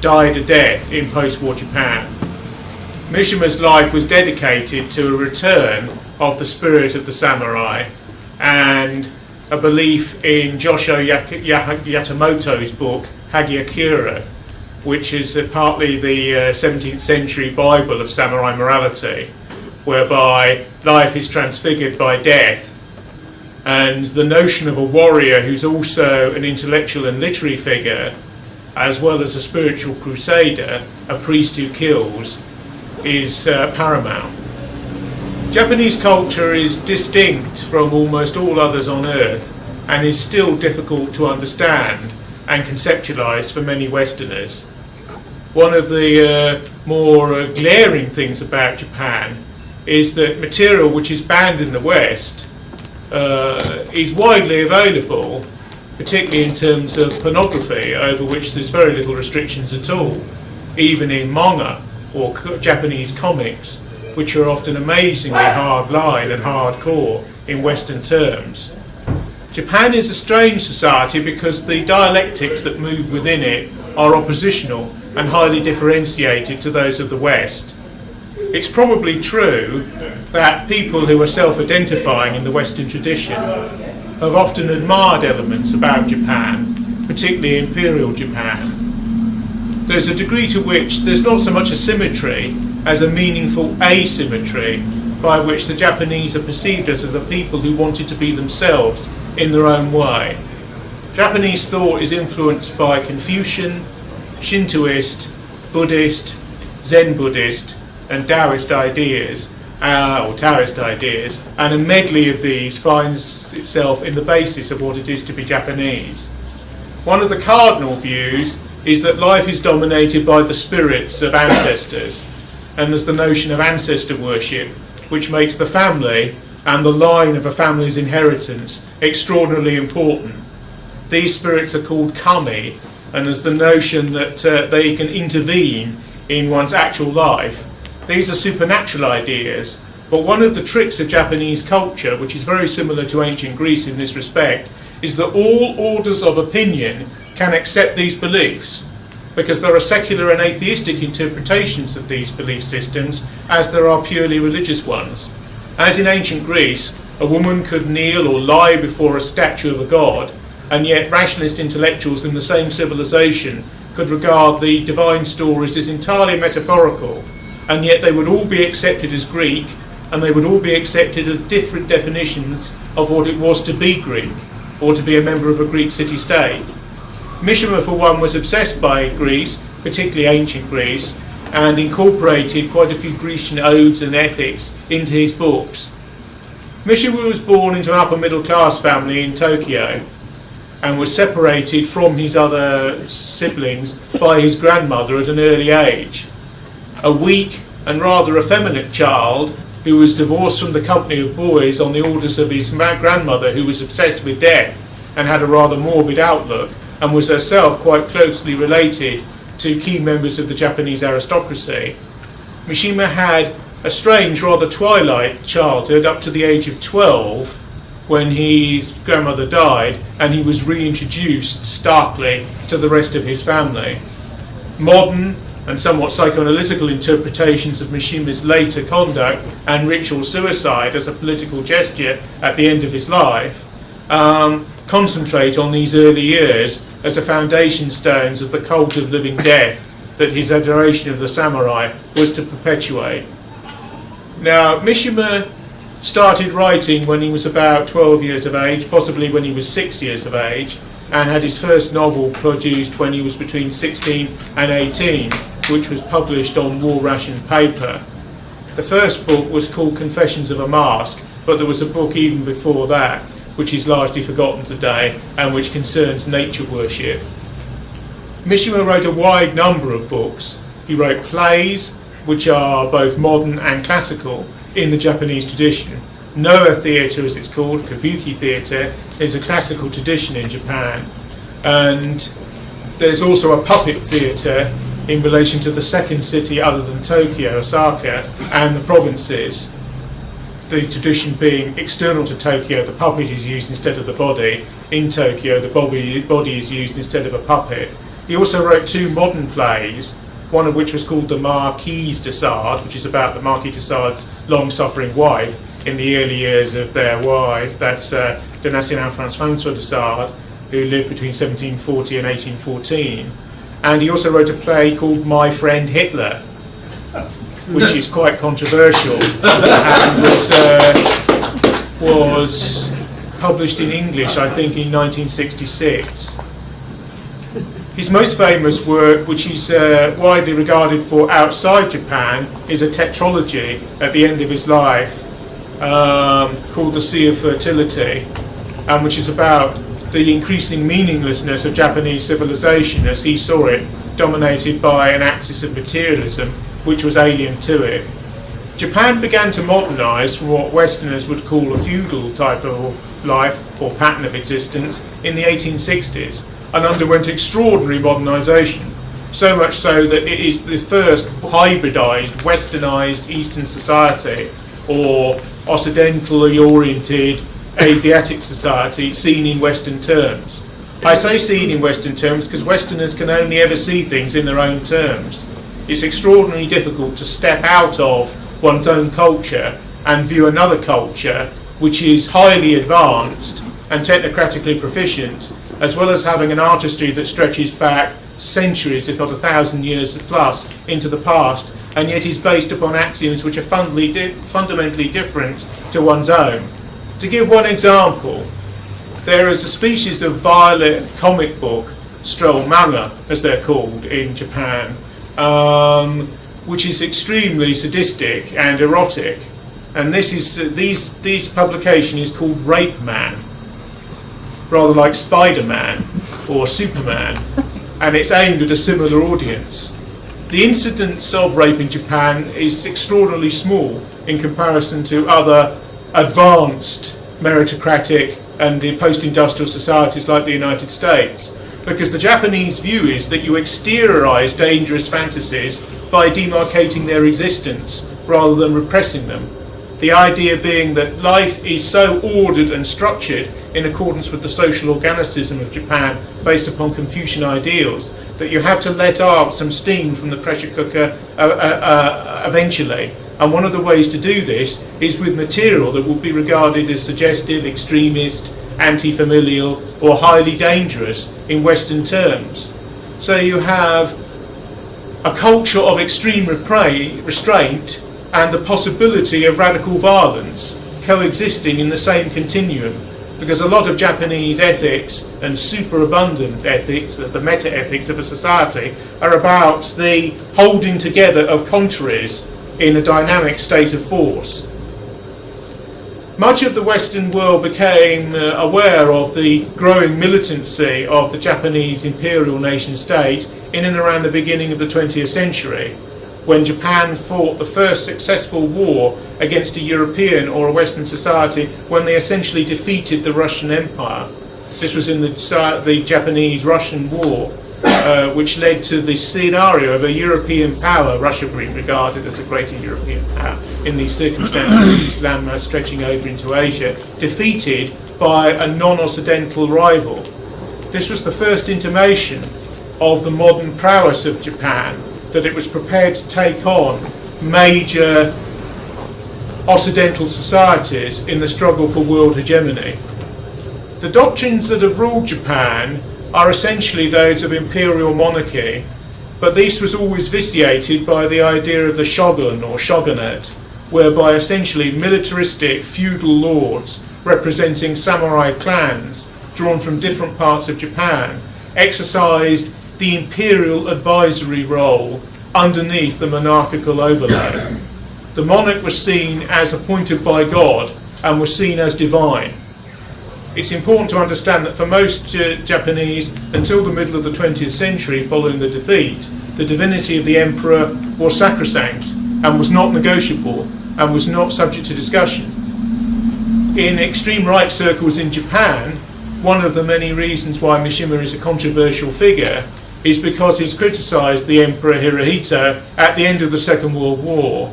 died a death in post-war Japan. Mishima's life was dedicated to a return of the spirit of the samurai and a belief in Josho Yatamoto's book Hagiakura, which is partly the 17th century Bible of samurai morality, whereby life is transfigured by death, and the notion of a warrior who's also an intellectual and literary figure, as well as a spiritual crusader, a priest who kills, is paramount. Japanese culture is distinct from almost all others on earth and is still difficult to understand and conceptualize for many Westerners. One of the more glaring things about Japan is that material which is banned in the West is widely available, particularly in terms of pornography, over which there's very little restrictions at all, even in manga or Japanese comics, which are often amazingly hardline and hardcore in Western terms. Japan is a strange society because the dialectics that move within it are oppositional and highly differentiated to those of the West. It's probably true that people who are self-identifying in the Western tradition have often admired elements about Japan, particularly imperial Japan. There's a degree to which there's not so much a symmetry as a meaningful asymmetry by which the Japanese are perceived as a people who wanted to be themselves in their own way. Japanese thought is influenced by Confucian, Shintoist, Buddhist, Zen Buddhist and Taoist ideas, and a medley of these finds itself in the basis of what it is to be Japanese. One of the cardinal views is that life is dominated by the spirits of ancestors, and there's the notion of ancestor worship, which makes the family and the line of a family's inheritance extraordinarily important. These spirits are called kami, and there's the notion that they can intervene in one's actual life. These are supernatural ideas, but one of the tricks of Japanese culture, which is very similar to ancient Greece in this respect, is that all orders of opinion can accept these beliefs, because there are secular and atheistic interpretations of these belief systems as there are purely religious ones. As in ancient Greece, a woman could kneel or lie before a statue of a god, and yet rationalist intellectuals in the same civilization could regard the divine stories as entirely metaphorical, and yet they would all be accepted as Greek, and they would all be accepted as different definitions of what it was to be Greek, or to be a member of a Greek city-state. Mishima, for one, was obsessed by Greece, particularly ancient Greece, and incorporated quite a few Grecian odes and ethics into his books. Mishima was born into an upper-middle-class family in Tokyo, and was separated from his other siblings by his grandmother at an early age. A weak and rather effeminate child who was divorced from the company of boys on the orders of his grandmother, who was obsessed with death and had a rather morbid outlook, and was herself quite closely related to key members of the Japanese aristocracy. Mishima had a strange, rather twilight childhood up to the age of 12, when his grandmother died and he was reintroduced starkly to the rest of his family. Modern and somewhat psychoanalytical interpretations of Mishima's later conduct and ritual suicide as a political gesture at the end of his life concentrate on these early years as the foundation stones of the cult of living death that his adoration of the samurai was to perpetuate. Now, Mishima started writing when he was about 12 years of age, possibly when he was 6 years of age, and had his first novel produced when he was between 16 and 18, which was published on war ration paper. The first book was called Confessions of a Mask, but there was a book even before that, which is largely forgotten today, and which concerns nature worship. Mishima wrote a wide number of books. He wrote plays, which are both modern and classical, in the Japanese tradition. Noa theatre, as it's called, kabuki theatre, is a classical tradition in Japan. And there's also a puppet theatre in relation to the second city other than Tokyo, Osaka, and the provinces. The tradition being external to Tokyo, the puppet is used instead of the body. In Tokyo, the body is used instead of a puppet. He also wrote 2 modern plays, one of which was called The Marquise de Sade, which is about the Marquis de Sade's long-suffering wife in the early years of their wife. That's de National François de Sade, who lived between 1740 and 1814. And he also wrote a play called My Friend Hitler, which is quite controversial and was published in English, I think, in 1966. His most famous work, which is widely regarded for outside Japan, is a tetralogy at the end of his life called The Sea of Fertility, which is about the increasing meaninglessness of Japanese civilization as he saw it, dominated by an axis of materialism which was alien to it. Japan began to modernize from what Westerners would call a feudal type of life or pattern of existence in the 1860s, and underwent extraordinary modernization, so much so that it is the first hybridized, westernized Eastern society, or occidentally oriented Asiatic society seen in Western terms. I say seen in Western terms because Westerners can only ever see things in their own terms. It's extraordinarily difficult to step out of one's own culture and view another culture which is highly advanced and technocratically proficient, as well as having an artistry that stretches back centuries, if not 1,000 years plus, into the past, and yet is based upon axioms which are fundamentally different to one's own. To give one example, there is a species of violet comic book, stroll manga as they're called in Japan, which is extremely sadistic and erotic, and this publication is called Rape Man, rather like Spider-Man or Superman, and it's aimed at a similar audience. The incidence of rape in Japan is extraordinarily small in comparison to other advanced meritocratic and post-industrial societies like the United States, because the Japanese view is that you exteriorize dangerous fantasies by demarcating their existence rather than repressing them. The idea being that life is so ordered and structured in accordance with the social organicism of Japan based upon Confucian ideals that you have to let out some steam from the pressure cooker eventually. And one of the ways to do this is with material that would be regarded as suggestive, extremist, anti-familial, or highly dangerous in Western terms. So you have a culture of extreme restraint and the possibility of radical violence coexisting in the same continuum, because a lot of Japanese ethics and superabundant ethics, the meta-ethics of a society, are about the holding together of contraries in a dynamic state of force. Much of the Western world became aware of the growing militancy of the Japanese imperial nation state in and around the beginning of the 20th century, when Japan fought the first successful war against a European or a Western society when they essentially defeated the Russian Empire. This was in the Japanese-Russian War, which led to the scenario of a European power, Russia being regarded as a greater European power in these circumstances, with its landmass stretching over into Asia, defeated by a non-Occidental rival. This was the first intimation of the modern prowess of Japan, that it was prepared to take on major Occidental societies in the struggle for world hegemony. The doctrines that have ruled Japan are essentially those of imperial monarchy, but this was always vitiated by the idea of the shogun or shogunate, whereby essentially militaristic feudal lords representing samurai clans drawn from different parts of Japan exercised the imperial advisory role underneath the monarchical overlay. The monarch was seen as appointed by God and was seen as divine. It's important to understand that for most Japanese, until the middle of the 20th century following the defeat, the divinity of the emperor was sacrosanct and was not negotiable and was not subject to discussion. In extreme right circles in Japan, one of the many reasons why Mishima is a controversial figure is because he's criticised the Emperor Hirohito at the end of the Second World War,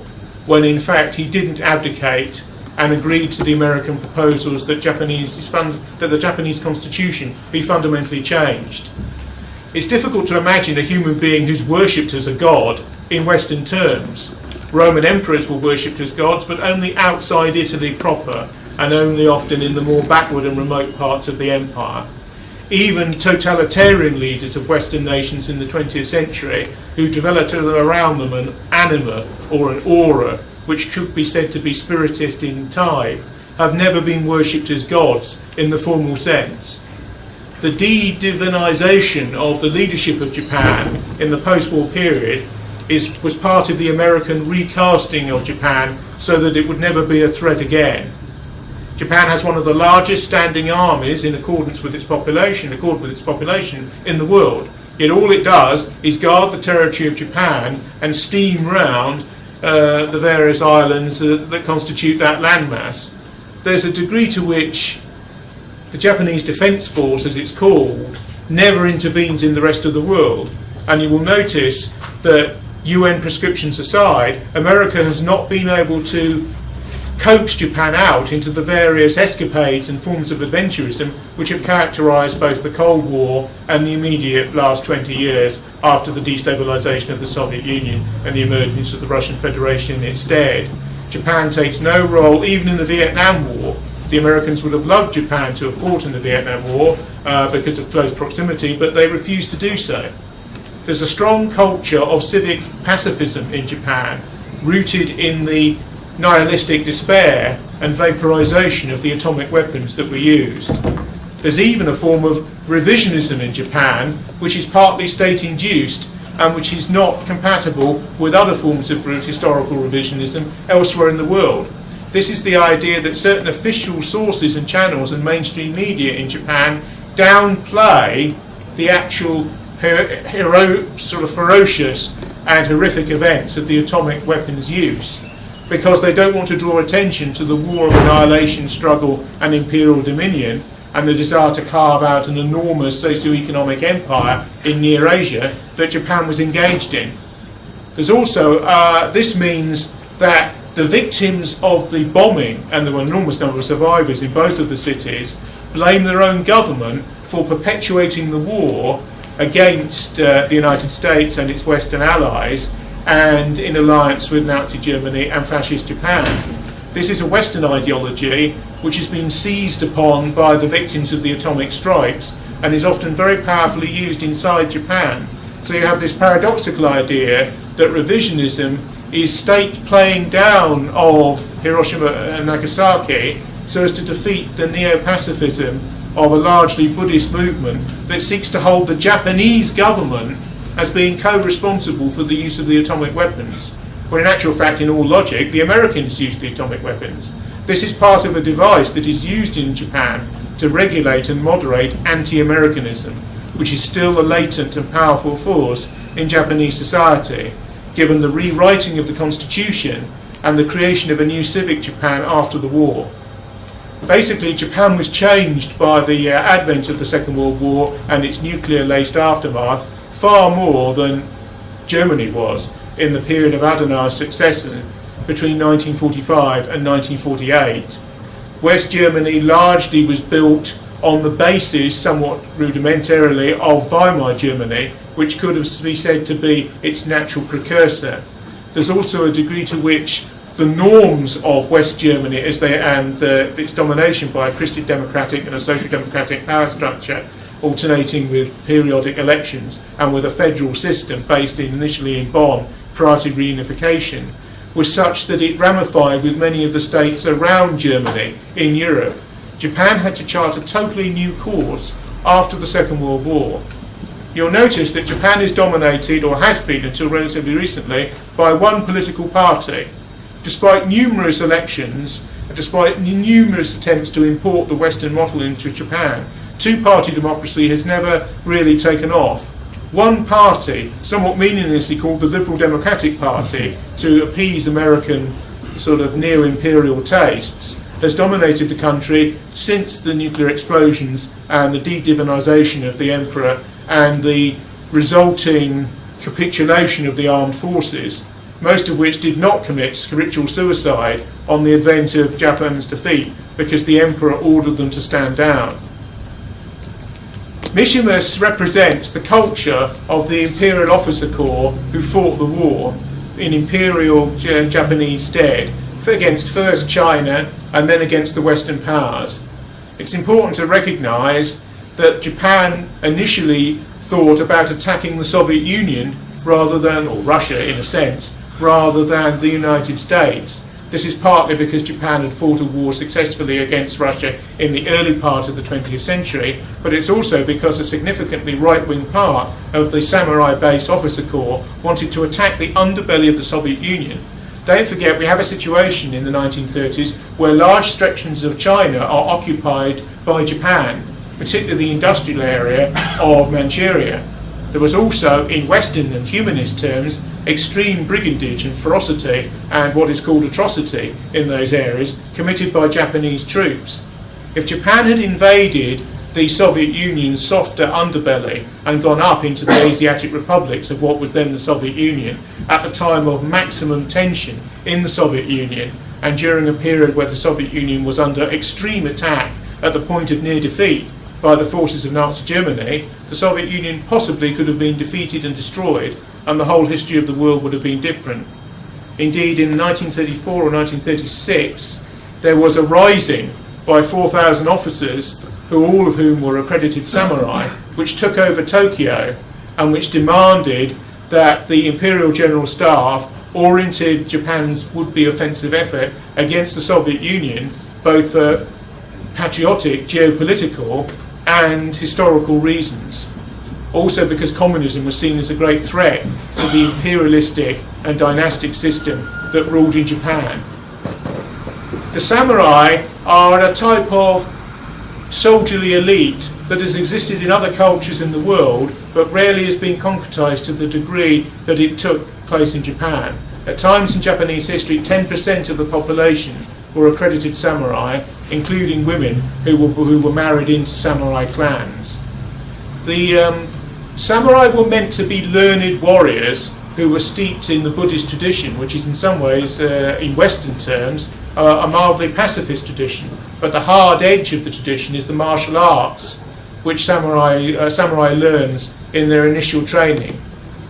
when in fact he didn't abdicate and agreed to the American proposals that the Japanese constitution be fundamentally changed. It's difficult to imagine a human being who's worshipped as a god in Western terms. Roman emperors were worshipped as gods, but only outside Italy proper, and only often in the more backward and remote parts of the empire. Even totalitarian leaders of Western nations in the 20th century, who developed around them an anima or an aura, which could be said to be spiritist in type, have never been worshipped as gods in the formal sense. The de-divinization of the leadership of Japan in the post-war period was part of the American recasting of Japan so that it would never be a threat again. Japan has one of the largest standing armies in accordance with its population, in the world. Yet all it does is guard the territory of Japan and steam round the various islands that constitute that landmass. There's a degree to which the Japanese Defence Force, as it's called, never intervenes in the rest of the world. And you will notice that, UN prescriptions aside, America has not been able to coax Japan out into the various escapades and forms of adventurism which have characterised both the Cold War and the immediate last 20 years after the destabilisation of the Soviet Union and the emergence of the Russian Federation instead. Japan takes no role, even in the Vietnam War. The Americans would have loved Japan to have fought in the Vietnam War because of close proximity, but they refused to do so. There's a strong culture of civic pacifism in Japan, rooted in the nihilistic despair and vaporization of the atomic weapons that were used. There's even a form of revisionism in Japan, which is partly state-induced and which is not compatible with other forms of historical revisionism elsewhere in the world. This is the idea that certain official sources and channels and mainstream media in Japan downplay the actual sort of ferocious and horrific events of the atomic weapons use, because they don't want to draw attention to the war of annihilation struggle and imperial dominion and the desire to carve out an enormous socio-economic empire in Near Asia that Japan was engaged in. There's also, this means that the victims of the bombing, and there were an enormous number of survivors in both of the cities, blame their own government for perpetuating the war against the United States and its Western allies, and in alliance with Nazi Germany and fascist Japan. This is a Western ideology which has been seized upon by the victims of the atomic strikes and is often very powerfully used inside Japan. So you have this paradoxical idea that revisionism is state playing down of Hiroshima and Nagasaki so as to defeat the neo-pacifism of a largely Buddhist movement that seeks to hold the Japanese government as being co-responsible for the use of the atomic weapons, when in actual fact, in all logic, the Americans used the atomic weapons. This is part of a device that is used in Japan to regulate and moderate anti-Americanism, which is still a latent and powerful force in Japanese society, given the rewriting of the constitution and the creation of a new civic Japan after the war. Basically, Japan was changed by the advent of the Second World War and its nuclear-laced aftermath far more than Germany was in the period of Adenauer's successor between 1945 and 1948. West Germany largely was built on the basis, somewhat rudimentarily, of Weimar Germany, which could have be said to be its natural precursor. There's also a degree to which the norms of West Germany and its domination by a Christian democratic and a social democratic power structure, alternating with periodic elections and with a federal system based initially in Bonn prior to reunification, was such that it ramified with many of the states around Germany in Europe. Japan had to chart a totally new course after the Second World War. You'll notice that Japan is dominated, or has been until relatively recently, by one political party. Despite numerous elections, despite numerous attempts to import the Western model into Japan, two-party democracy has never really taken off. One party, somewhat meaninglessly called the Liberal Democratic Party, to appease American sort of neo-imperial tastes, has dominated the country since the nuclear explosions and the de-divinization of the emperor and the resulting capitulation of the armed forces, most of which did not commit ritual suicide on the event of Japan's defeat because the emperor ordered them to stand down. Mishima represents the culture of the Imperial Officer Corps who fought the war in Imperial Japanese stead against first China and then against the Western powers. It's important to recognise that Japan initially thought about attacking the Soviet Union rather than, or Russia in a sense, rather than the United States. This is partly because Japan had fought a war successfully against Russia in the early part of the 20th century, but it's also because a significantly right-wing part of the samurai-based officer corps wanted to attack the underbelly of the Soviet Union. Don't forget, we have a situation in the 1930s where large stretches of China are occupied by Japan, particularly the industrial area of Manchuria. There was also, in Western and humanist terms, extreme brigandage and ferocity and what is called atrocity in those areas committed by Japanese troops. If Japan had invaded the Soviet Union's softer underbelly and gone up into the Asiatic republics of what was then the Soviet Union at the time of maximum tension in the Soviet Union and during a period where the Soviet Union was under extreme attack at the point of near defeat by the forces of Nazi Germany, the Soviet Union possibly could have been defeated and destroyed, and the whole history of the world would have been different. Indeed, in 1934 or 1936, there was a rising by 4,000 officers, all of whom were accredited samurai, which took over Tokyo and which demanded that the Imperial General Staff oriented Japan's would-be offensive effort against the Soviet Union, both for patriotic, geopolitical and historical reasons. Also because communism was seen as a great threat to the imperialistic and dynastic system that ruled in Japan. The samurai are a type of soldierly elite that has existed in other cultures in the world, but rarely has been concretized to the degree that it took place in Japan. At times in Japanese history, 10% of the population were accredited samurai, including women who were married into samurai clans. The samurai were meant to be learned warriors who were steeped in the Buddhist tradition, which is in some ways, in Western terms, a mildly pacifist tradition. But the hard edge of the tradition is the martial arts, which samurai learns in their initial training.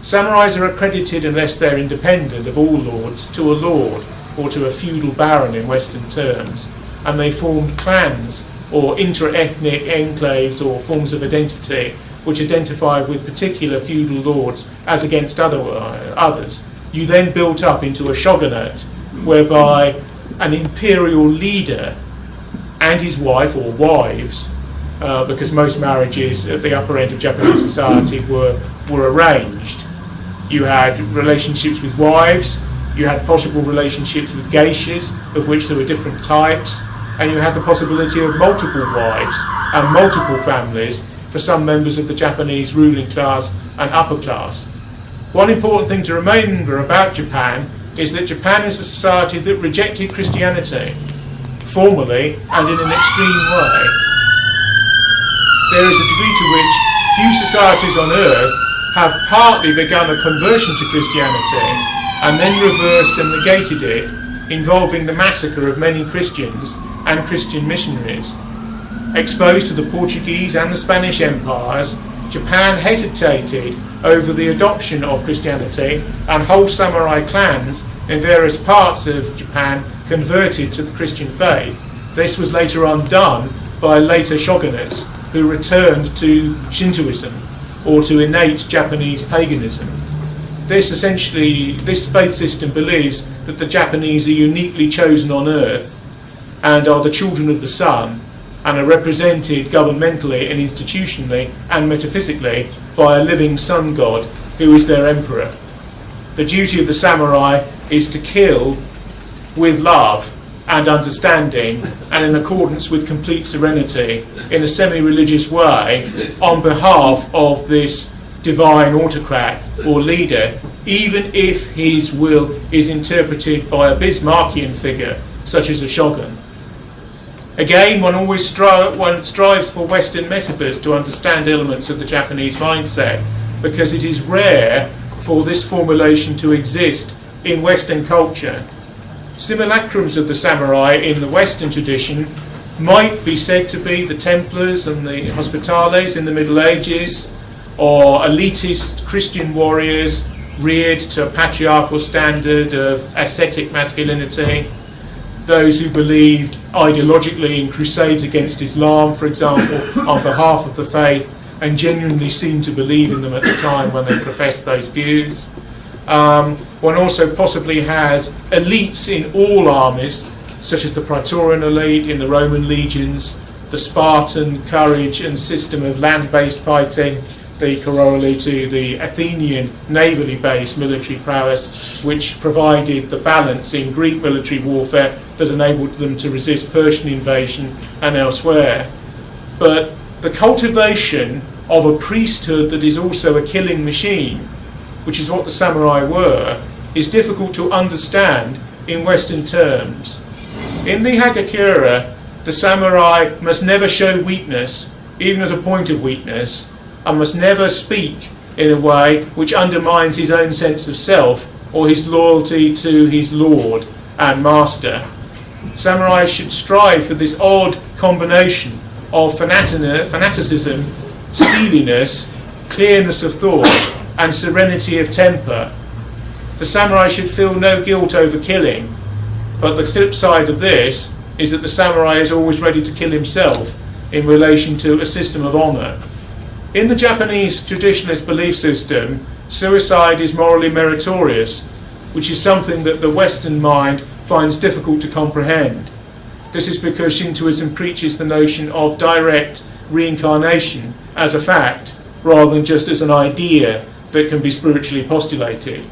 Samurais are accredited, unless they're independent of all lords, to a lord or to a feudal baron in Western terms, and they formed clans or intra-ethnic enclaves or forms of identity which identify with particular feudal lords as against others. You then built up into a shogunate whereby an imperial leader and his wife or wives, because most marriages at the upper end of Japanese society were arranged. You had relationships with wives, you had possible relationships with geishas, of which there were different types, and you had the possibility of multiple wives and multiple families for some members of the Japanese ruling class and upper class. One important thing to remember about Japan is that Japan is a society that rejected Christianity, formally and in an extreme way. There is a degree to which few societies on earth have partly begun a conversion to Christianity and then reversed and negated it, involving the massacre of many Christians and Christian missionaries. Exposed to the Portuguese and the Spanish empires, Japan hesitated over the adoption of Christianity, and whole samurai clans in various parts of Japan converted to the Christian faith. This was later undone by later shogunates who returned to Shintoism or to innate Japanese paganism. This faith system believes that the Japanese are uniquely chosen on earth and are the children of the sun, and are represented governmentally and institutionally and metaphysically by a living sun god who is their emperor. The duty of the samurai is to kill with love and understanding and in accordance with complete serenity in a semi-religious way on behalf of this divine autocrat or leader, even if his will is interpreted by a Bismarckian figure such as a shogun. Again, one always strives for Western metaphors to understand elements of the Japanese mindset, because it is rare for this formulation to exist in Western culture. Simulacrums of the samurai in the Western tradition might be said to be the Templars and the Hospitales in the Middle Ages, or elitist Christian warriors reared to a patriarchal standard of ascetic masculinity, those who believed ideologically in crusades against Islam, for example, on behalf of the faith, and genuinely seemed to believe in them at the time when they professed those views. One also possibly has elites in all armies, such as the Praetorian elite in the Roman legions, the Spartan courage and system of land-based fighting, the corollary to the Athenian navally based military prowess, which provided the balance in Greek military warfare that enabled them to resist Persian invasion and elsewhere. But the cultivation of a priesthood that is also a killing machine, which is what the samurai were, is difficult to understand in Western terms. In the Hagakure, the samurai must never show weakness, even at a point of weakness, and must never speak in a way which undermines his own sense of self or his loyalty to his lord and master. Samurai should strive for this odd combination of fanaticism, steeliness, clearness of thought, and serenity of temper. The samurai should feel no guilt over killing, but the flip side of this is that the samurai is always ready to kill himself in relation to a system of honour. In the Japanese traditionalist belief system, suicide is morally meritorious, which is something that the Western mind finds difficult to comprehend. This is because Shintoism preaches the notion of direct reincarnation as a fact, rather than just as an idea that can be spiritually postulated.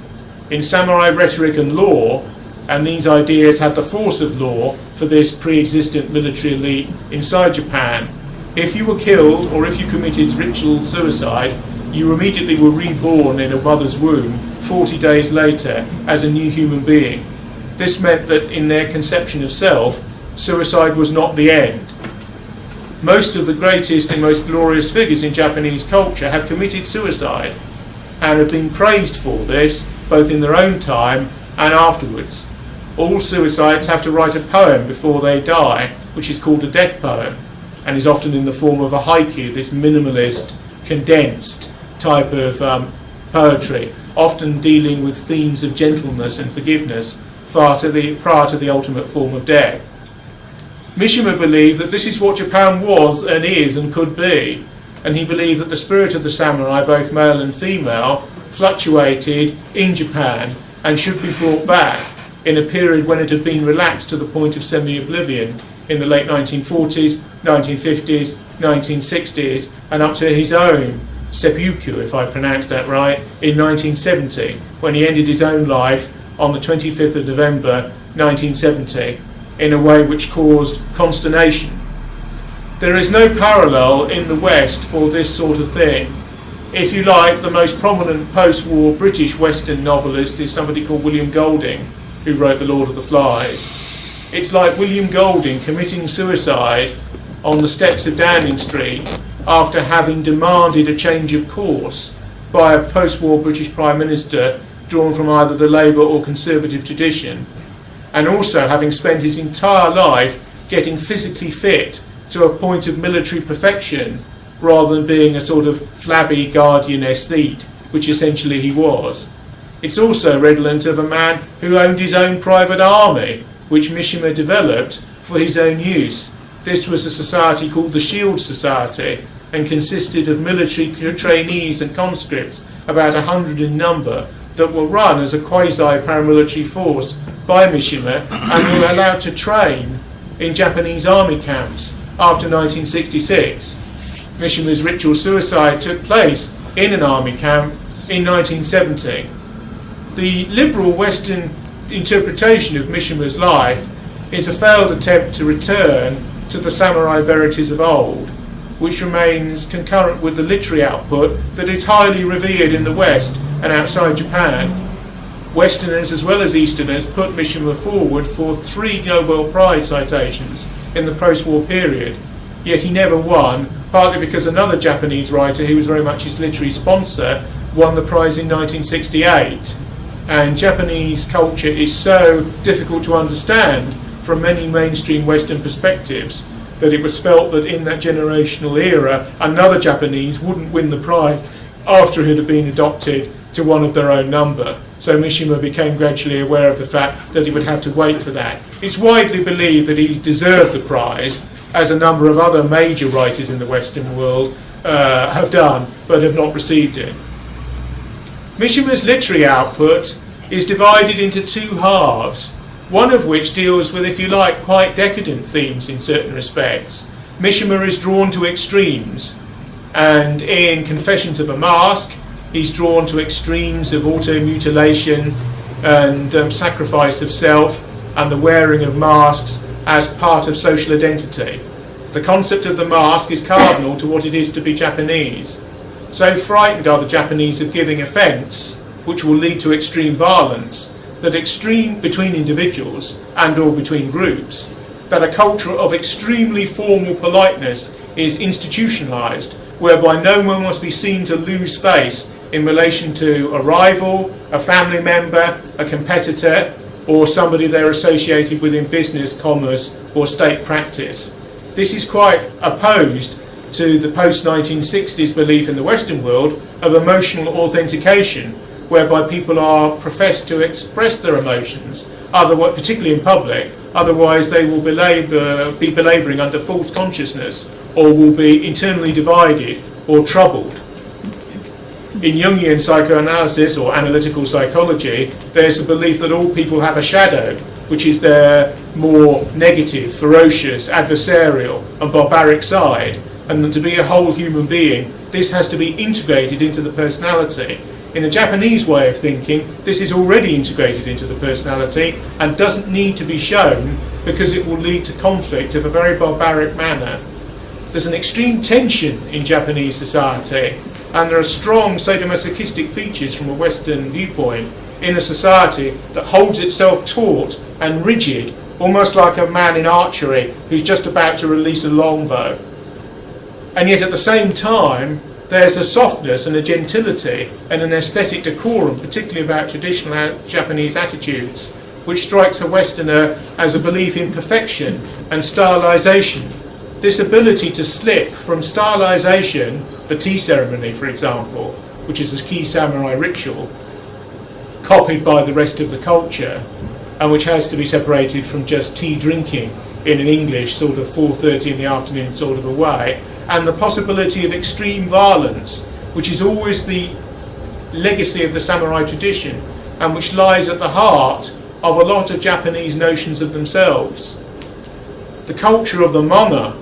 In samurai rhetoric and law, and these ideas had the force of law for this pre-existent military elite inside Japan, if you were killed or if you committed ritual suicide, you immediately were reborn in a mother's womb 40 days later as a new human being. This meant that in their conception of self, suicide was not the end. Most of the greatest and most glorious figures in Japanese culture have committed suicide and have been praised for this, both in their own time and afterwards. All suicides have to write a poem before they die, which is called a death poem, and is often in the form of a haiku, this minimalist, condensed type of poetry, often dealing with themes of gentleness and forgiveness prior to the ultimate form of death. Mishima believed that this is what Japan was and is and could be, and he believed that the spirit of the samurai, both male and female, fluctuated in Japan and should be brought back in a period when it had been relaxed to the point of semi-oblivion in the late 1940s, 1950s, 1960s, and up to his own seppuku, if I pronounced that right, in 1970, when he ended his own life on the 25th of November 1970, in a way which caused consternation. There is no parallel in the West for this sort of thing. If you like, the most prominent post-war British Western novelist is somebody called William Golding, who wrote The Lord of the Flies. It's like William Golding committing suicide on the steps of Downing Street after having demanded a change of course by a post-war British Prime Minister drawn from either the Labour or Conservative tradition, and also having spent his entire life getting physically fit to a point of military perfection rather than being a sort of flabby guardian aesthete, which essentially he was. It's also redolent of a man who owned his own private army, which Mishima developed for his own use. This was a society called the Shield Society and consisted of military trainees and conscripts, about 100 in number, that were run as a quasi-paramilitary force by Mishima and were allowed to train in Japanese army camps after 1966. Mishima's ritual suicide took place in an army camp in 1970. The liberal Western interpretation of Mishima's life is a failed attempt to return to the samurai verities of old, which remains concurrent with the literary output that is highly revered in the West and outside Japan. Westerners as well as Easterners put Mishima forward for 3 Nobel Prize citations in the post-war period, yet he never won, partly because another Japanese writer who was very much his literary sponsor won the prize in 1968. And Japanese culture is so difficult to understand from many mainstream Western perspectives that it was felt that in that generational era, another Japanese wouldn't win the prize after it had been adopted to one of their own number. So Mishima became gradually aware of the fact that he would have to wait for that. It's widely believed that he deserved the prize, as a number of other major writers in the Western world have done, but have not received it. Mishima's literary output is divided into two halves, one of which deals with, if you like, quite decadent themes in certain respects. Mishima is drawn to extremes, and in Confessions of a Mask, he's drawn to extremes of auto-mutilation and sacrifice of self and the wearing of masks as part of social identity. The concept of the mask is cardinal to what it is to be Japanese. So frightened are the Japanese of giving offence, which will lead to extreme violence, that extreme between individuals and or between groups, that a culture of extremely formal politeness is institutionalised, whereby no one must be seen to lose face in relation to a rival, a family member, a competitor, or somebody they're associated with in business, commerce, or state practice. This is quite opposed to the post-1960s belief in the Western world of emotional authentication, whereby people are professed to express their emotions, particularly in public, otherwise they will be belabouring under false consciousness or will be internally divided or troubled. In Jungian psychoanalysis or analytical psychology, there's a belief that all people have a shadow, which is their more negative, ferocious, adversarial and barbaric side, and that to be a whole human being, this has to be integrated into the personality. In the Japanese way of thinking, this is already integrated into the personality and doesn't need to be shown because it will lead to conflict of a very barbaric manner. There's an extreme tension in Japanese society, and there are strong sadomasochistic features from a Western viewpoint in a society that holds itself taut and rigid, almost like a man in archery who's just about to release a longbow. And yet at the same time, there's a softness and a gentility and an aesthetic decorum, particularly about traditional Japanese attitudes, which strikes a Westerner as a belief in perfection and stylisation. This ability to slip from stylisation, the tea ceremony for example, which is a key samurai ritual, copied by the rest of the culture, and which has to be separated from just tea drinking in an English sort of 4:30 in the afternoon sort of a way, and the possibility of extreme violence, which is always the legacy of the samurai tradition, and which lies at the heart of a lot of Japanese notions of themselves. The culture of the manga,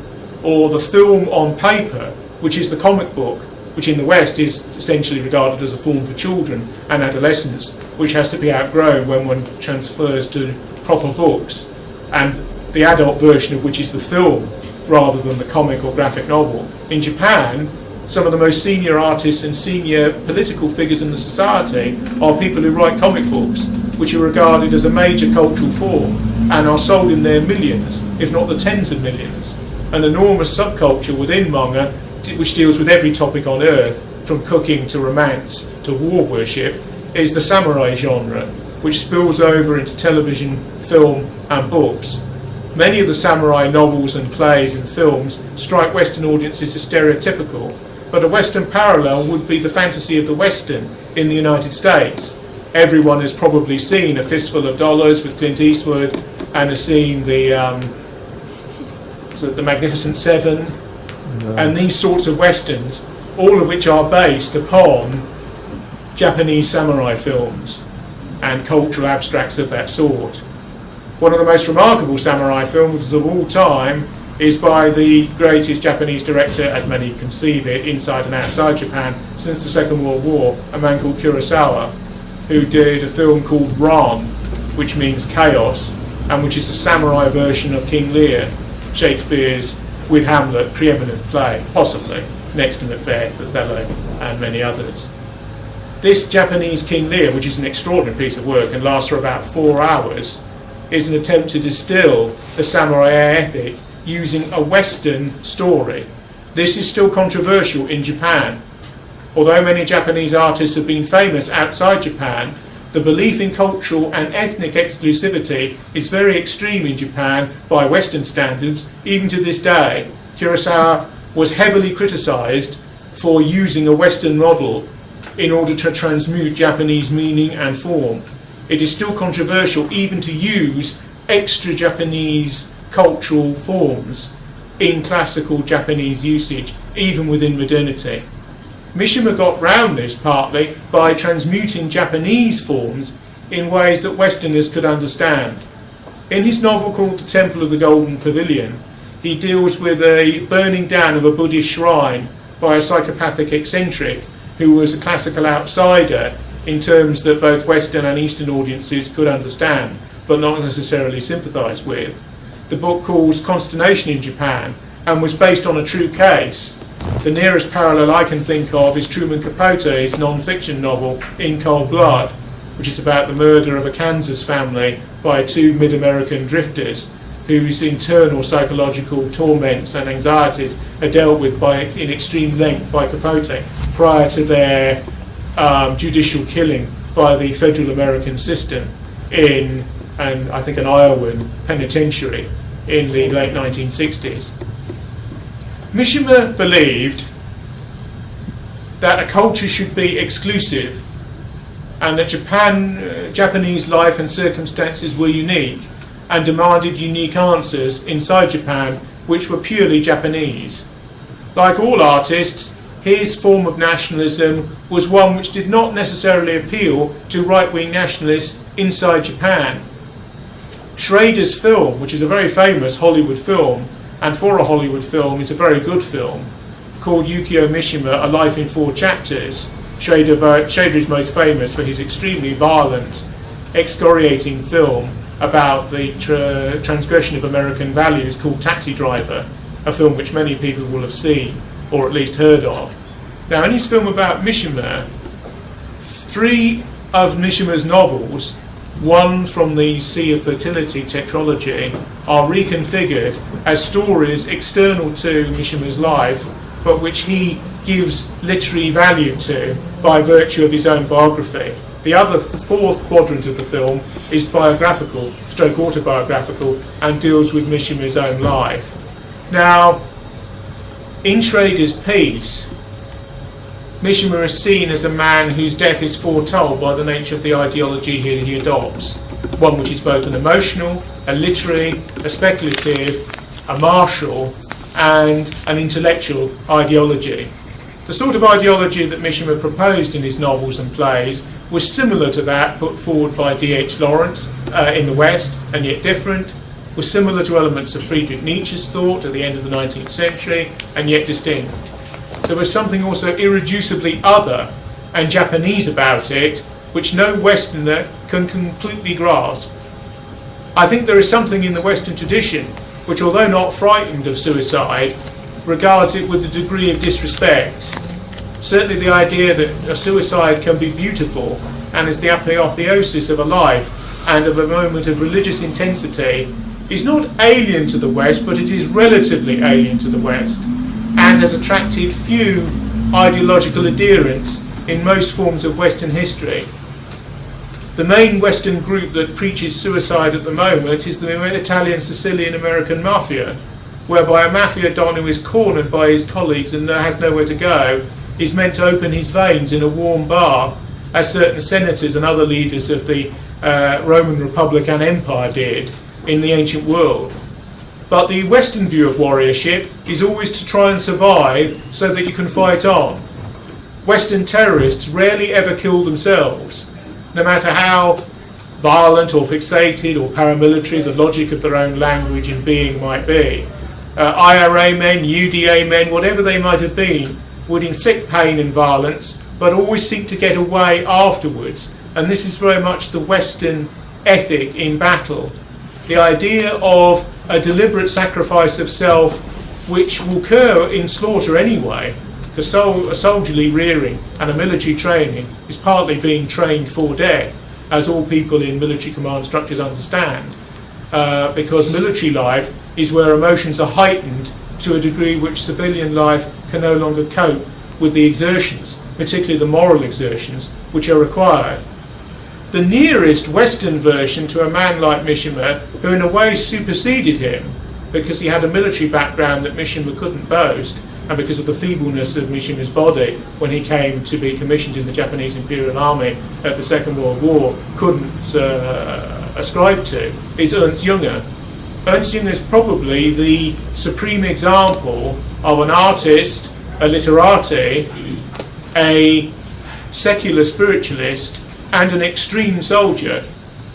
or the film on paper, which is the comic book, which in the West is essentially regarded as a form for children and adolescents, which has to be outgrown when one transfers to proper books, and the adult version of which is the film rather than the comic or graphic novel. In Japan, some of the most senior artists and senior political figures in the society are people who write comic books, which are regarded as a major cultural form and are sold in their millions, if not the tens of millions. An enormous subculture within manga, which deals with every topic on earth, from cooking to romance to war worship, is the samurai genre, which spills over into television, film and books. Many of the samurai novels and plays and films strike Western audiences as stereotypical, but a Western parallel would be the fantasy of the Western in the United States. Everyone has probably seen A Fistful of Dollars with Clint Eastwood and has seen the Magnificent Seven, and these sorts of Westerns, all of which are based upon Japanese samurai films and cultural abstracts of that sort. One of the most remarkable samurai films of all time is by the greatest Japanese director, as many conceive it, inside and outside Japan, since the Second World War, a man called Kurosawa, who did a film called Ran, which means chaos, and which is a samurai version of King Lear, Shakespeare's, with Hamlet, preeminent play, possibly, next to Macbeth, Othello, and many others. This Japanese King Lear, which is an extraordinary piece of work and lasts for about 4 hours, is an attempt to distill the samurai ethic using a Western story. This is still controversial in Japan. Although many Japanese artists have been famous outside Japan, The belief in cultural and ethnic exclusivity is very extreme in Japan by Western standards. Even to this day, Kurosawa was heavily criticised for using a Western model in order to transmute Japanese meaning and form. It is still controversial even to use extra Japanese cultural forms in classical Japanese usage, even within modernity. Mishima got round this partly by transmuting Japanese forms in ways that Westerners could understand. In his novel called The Temple of the Golden Pavilion, he deals with a burning down of a Buddhist shrine by a psychopathic eccentric who was a classical outsider in terms that both Western and Eastern audiences could understand, but not necessarily sympathise with. The book calls Consternation in Japan and was based on a true case. The nearest parallel I can think of is Truman Capote's non-fiction novel In Cold Blood, which is about the murder of a Kansas family by two mid-American drifters whose internal psychological torments and anxieties are dealt with in extreme length by Capote prior to their judicial killing by the federal American system in, and I think, an Iowan penitentiary in the late 1960s. Mishima believed that a culture should be exclusive and that Japanese life and circumstances were unique and demanded unique answers inside Japan which were purely Japanese. Like all artists, his form of nationalism was one which did not necessarily appeal to right-wing nationalists inside Japan. Schrader's film, which is a very famous Hollywood film, and for a Hollywood film is a very good film, called Yukio Mishima, A Life in Four Chapters. Schrader is most famous for his extremely violent, excoriating film about the transgression of American values called Taxi Driver, a film which many people will have seen, or at least heard of. Now, in his film about Mishima, three of Mishima's novels, one from the Sea of Fertility tetralogy, are reconfigured as stories external to Mishima's life, but which he gives literary value to by virtue of his own biography. The other fourth quadrant of the film is biographical, stroke autobiographical, and deals with Mishima's own life. Now, in Schrader's piece, Mishima is seen as a man whose death is foretold by the nature of the ideology he adopts, one which is both an emotional, a literary, a speculative, a martial, and an intellectual ideology. The sort of ideology that Mishima proposed in his novels and plays was similar to that put forward by D.H. Lawrence in the West, and yet different, was similar to elements of Friedrich Nietzsche's thought at the end of the 19th century, and yet distinct. There was something also irreducibly other and Japanese about it, which no Westerner can completely grasp. I think there is something in the Western tradition which, although not frightened of suicide, regards it with a degree of disrespect. Certainly the idea that a suicide can be beautiful and is the apotheosis of a life and of a moment of religious intensity is not alien to the West, but it is relatively alien to the West, and has attracted few ideological adherents in most forms of Western history. The main Western group that preaches suicide at the moment is the Italian Sicilian American mafia, whereby a mafia don who is cornered by his colleagues and has nowhere to go is meant to open his veins in a warm bath, as certain senators and other leaders of the Roman Republic and Empire did in the ancient world. But the Western view of warriorship is always to try and survive so that you can fight on. Western terrorists rarely ever kill themselves, no matter how violent or fixated or paramilitary the logic of their own language and being might be. IRA men, UDA men, whatever they might have been, would inflict pain and violence, but always seek to get away afterwards. And this is very much the Western ethic in battle. The idea of a deliberate sacrifice of self, which will occur in slaughter anyway, because a soldierly rearing and a military training is partly being trained for death, as all people in military command structures understand, because military life is where emotions are heightened to a degree which civilian life can no longer cope with the exertions, particularly the moral exertions, which are required. the nearest Western version to a man like Mishima, who in a way superseded him because he had a military background that Mishima couldn't boast, and because of the feebleness of Mishima's body when he came to be commissioned in the Japanese Imperial Army at the Second World War, couldn't ascribe to, is Ernst Junger. Ernst Junger is probably the supreme example of an artist, a literati, a secular spiritualist, and an extreme soldier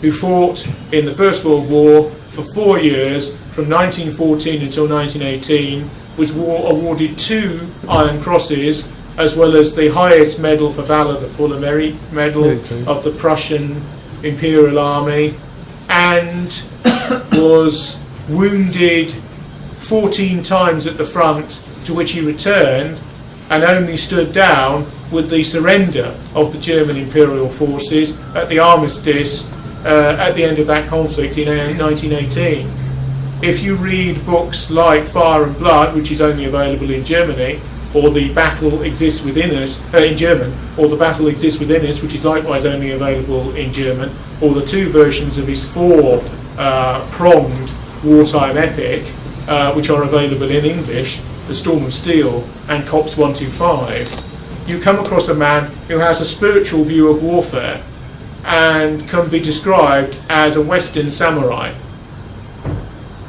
who fought in the First World War for 4 years, from 1914 until 1918, was awarded 2 Iron Crosses, as well as the highest medal for valour, the Pour le Mérite medal of the Prussian Imperial Army, and was wounded 14 times at the front, to which he returned and only stood down with the surrender of the German Imperial forces at the armistice at the end of that conflict in 1918. If you read books like Fire and Blood, which is only available in Germany, or The Battle Exists Within Us, in German, or The Battle Exists Within Us, which is likewise only available in German, or the 2 versions of his 4-pronged wartime epic, which are available in English, The Storm of Steel and Cops 125, you come across a man who has a spiritual view of warfare and can be described as a Western samurai.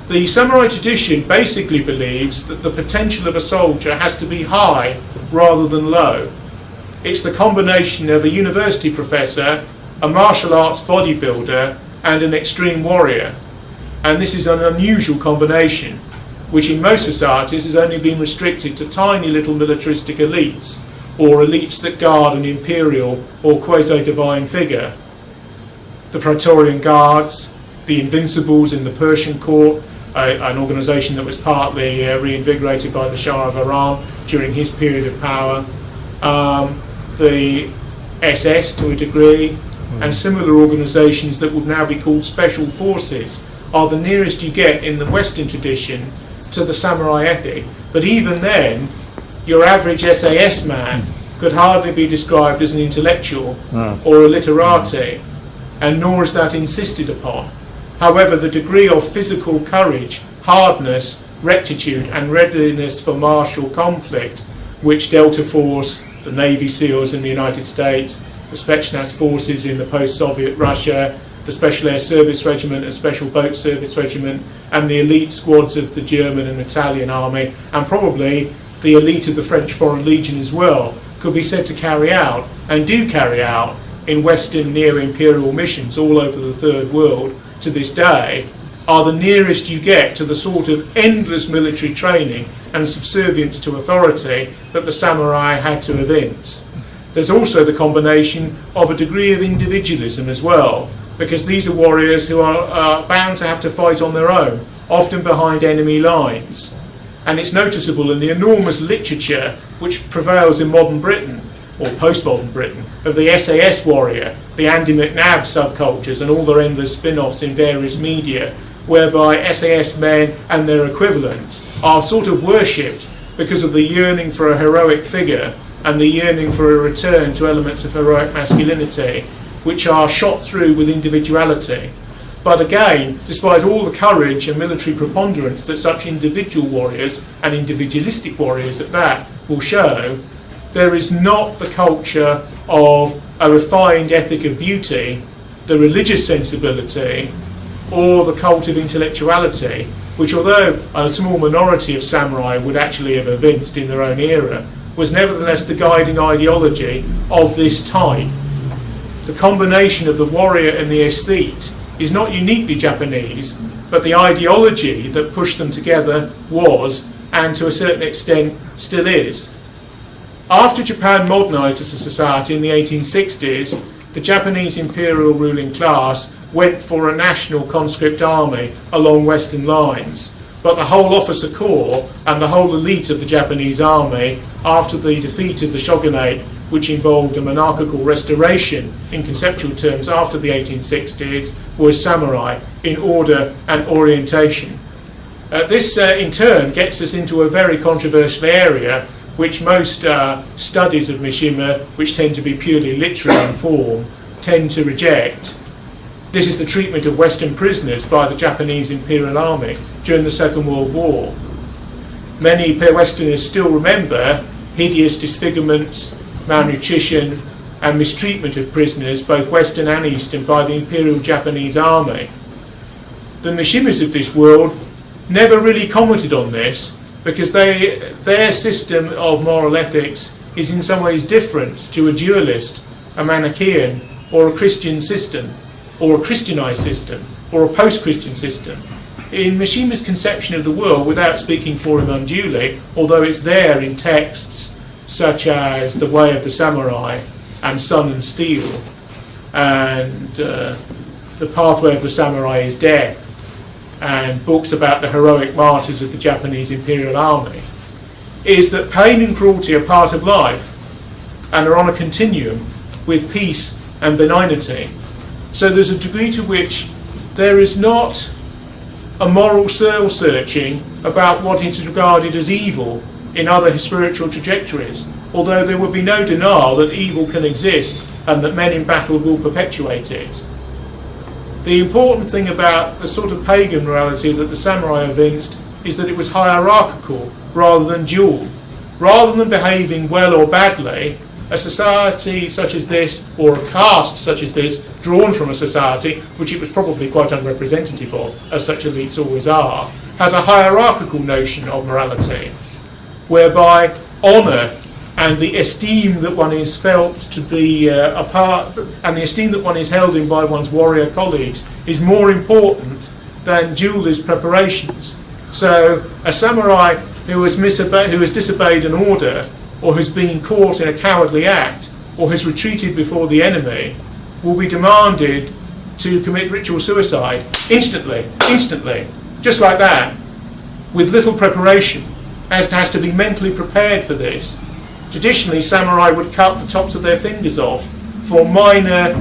The samurai tradition basically believes that the potential of a soldier has to be high rather than low. It's the combination of a university professor, a martial arts bodybuilder, and an extreme warrior. And this is an unusual combination, which in most societies has only been restricted to tiny little militaristic elites, or elites that guard an imperial or quasi-divine figure. The Praetorian Guards, the Invincibles in the Persian court, an organisation that was partly reinvigorated by the Shah of Iran during his period of power, the SS to a degree, and similar organisations that would now be called special forces, are the nearest you get in the Western tradition to the samurai ethic. But even then, your average SAS man could hardly be described as an intellectual or a literati, and nor is that insisted upon. However, the degree of physical courage, hardness, rectitude and readiness for martial conflict which Delta Force, the Navy SEALs in the United States, the Spetsnaz forces in the post-Soviet Russia, the Special Air Service Regiment and Special Boat Service Regiment, and the elite squads of the German and Italian army, and probably the elite of the French Foreign Legion as well, could be said to carry out, and do carry out, in Western neo-imperial missions all over the Third World to this day, are the nearest you get to the sort of endless military training and subservience to authority that the samurai had to evince. There's also the combination of a degree of individualism as well, because these are warriors who are bound to have to fight on their own, often behind enemy lines. And it's noticeable in the enormous literature which prevails in modern Britain, or postmodern Britain, of the SAS warrior, the Andy McNabb subcultures and all their endless spin-offs in various media, whereby SAS men and their equivalents are sort of worshipped because of the yearning for a heroic figure and the yearning for a return to elements of heroic masculinity, which are shot through with individuality. But again, despite all the courage and military preponderance that such individual warriors, and individualistic warriors at that, will show, there is not the culture of a refined ethic of beauty, the religious sensibility, or the cult of intellectuality, which, although a small minority of samurai would actually have evinced in their own era, was nevertheless the guiding ideology of this time. The combination of the warrior and the aesthete is not uniquely Japanese, but the ideology that pushed them together was, and to a certain extent still is. After Japan modernised as a society in the 1860s, the Japanese imperial ruling class went for a national conscript army along Western lines. But the whole officer corps and the whole elite of the Japanese army, after the defeat of the shogunate, which involved a monarchical restoration in conceptual terms after the 1860s, was samurai in order and orientation. This in turn gets us into a very controversial area, which most studies of Mishima, which tend to be purely literary in form, tend to reject. This is the treatment of Western prisoners by the Japanese Imperial Army during the Second World War. Many Westerners still remember hideous disfigurements, malnutrition and mistreatment of prisoners, both Western and Eastern, by the Imperial Japanese Army. The Mishimas of this world never really commented on this because their system of moral ethics is in some ways different to a dualist, a Manichaean, or a Christian system, or a Christianized system, or a post-Christian system. In Mishima's conception of the world, without speaking for him unduly, although it's there in texts such as The Way of the Samurai and Sun and Steel, and The Pathway of the Samurai is Death, and books about the heroic martyrs of the Japanese Imperial Army, is that pain and cruelty are part of life and are on a continuum with peace and benignity. So there's a degree to which there is not a moral soul searching about what is regarded as evil in other spiritual trajectories, although there would be no denial that evil can exist and that men in battle will perpetuate it. The important thing about the sort of pagan morality that the samurai evinced is that it was hierarchical rather than dual. Rather than behaving well or badly, a society such as this, or a caste such as this, drawn from a society which it was probably quite unrepresentative of, as such elites always are, has a hierarchical notion of morality, whereby honour and the esteem that one is felt to be a part, and the esteem that one is held in by one's warrior colleagues, is more important than duelist preparations. So a samurai who has disobeyed an order, or has been caught in a cowardly act, or has retreated before the enemy, will be demanded to commit ritual suicide instantly, just like that, with little preparation, as has to be mentally prepared for this. Traditionally, samurai would cut the tops of their fingers off for minor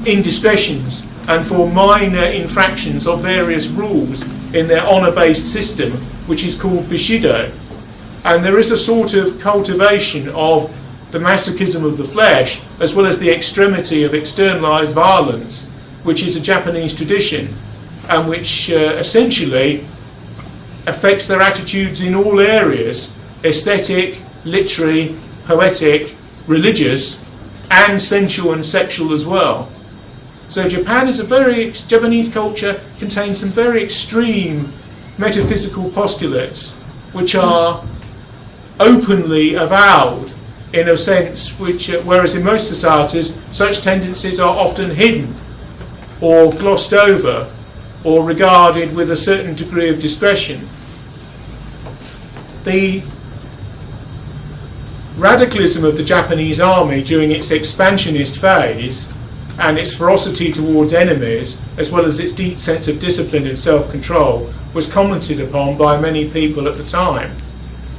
indiscretions and for minor infractions of various rules in their honour-based system, which is called Bushido. And there is a sort of cultivation of the masochism of the flesh, as well as the extremity of externalized violence, which is a Japanese tradition, and which essentially affects their attitudes in all areas: aesthetic, literary, poetic, religious, and sensual and sexual as well. So Japanese culture contains some very extreme metaphysical postulates, which are openly avowed in a sense, whereas in most societies such tendencies are often hidden or glossed over or regarded with a certain degree of discretion. The radicalism of the Japanese army during its expansionist phase and its ferocity towards enemies, as well as its deep sense of discipline and self-control, was commented upon by many people at the time.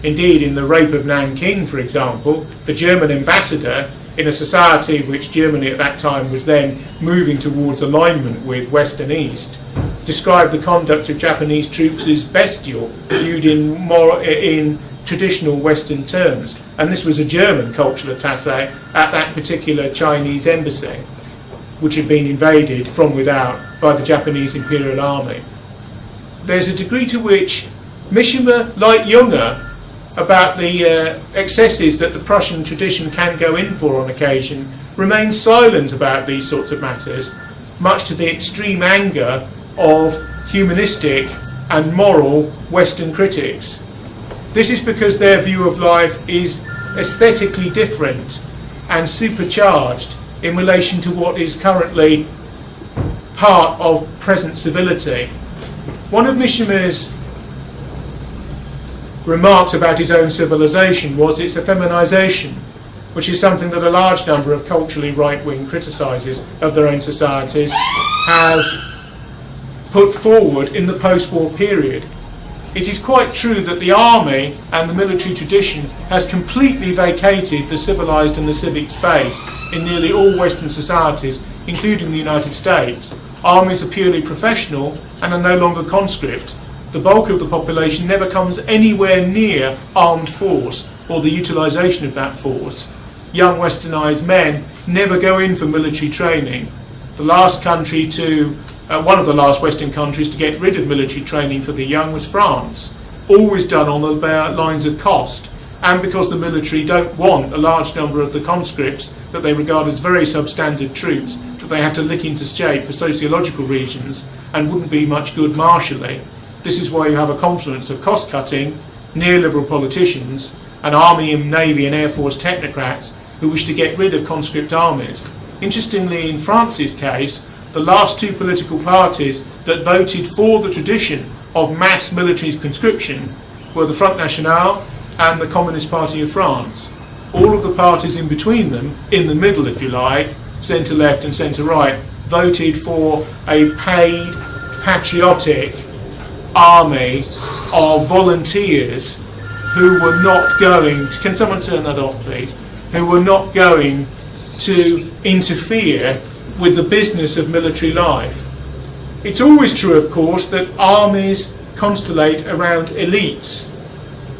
Indeed, in the Rape of Nanking, for example, the German ambassador, in a society which Germany at that time was then moving towards alignment with West and East, described the conduct of Japanese troops as bestial, viewed in traditional Western terms. And this was a German cultural attaché at that particular Chinese embassy, which had been invaded from without by the Japanese Imperial Army. There's a degree to which Mishima, like Junger, about the excesses that the Prussian tradition can go in for on occasion, remains silent about these sorts of matters, much to the extreme anger of humanistic and moral Western critics. This is because their view of life is aesthetically different and supercharged in relation to what is currently part of present civility. One of Mishima's remarks about his own civilization was its effeminization, which is something that a large number of culturally right-wing criticisers of their own societies have put forward in the post-war period. It is quite true that the army and the military tradition has completely vacated the civilized and the civic space in nearly all Western societies, including the United States. Armies are purely professional and are no longer conscript. The bulk of the population never comes anywhere near armed force or the utilisation of that force. young westernized men never go in for military training. The last country one of the last Western countries to get rid of military training for the young was France, always done on the lines of cost, and because the military don't want a large number of the conscripts that they regard as very substandard troops that they have to lick into shape for sociological reasons and wouldn't be much good martially. This is why you have a confluence of cost-cutting, neoliberal politicians, and army and navy and air force technocrats who wish to get rid of conscript armies. Interestingly, in France's case, the last two political parties that voted for the tradition of mass military conscription were the Front National and the Communist Party of France. All of the parties in between them, in the middle if you like, centre-left and centre-right, voted for a paid, patriotic army of volunteers who were not going to, can someone turn that off please, who were not going to interfere with the business of military life. It's always true, of course, that armies constellate around elites,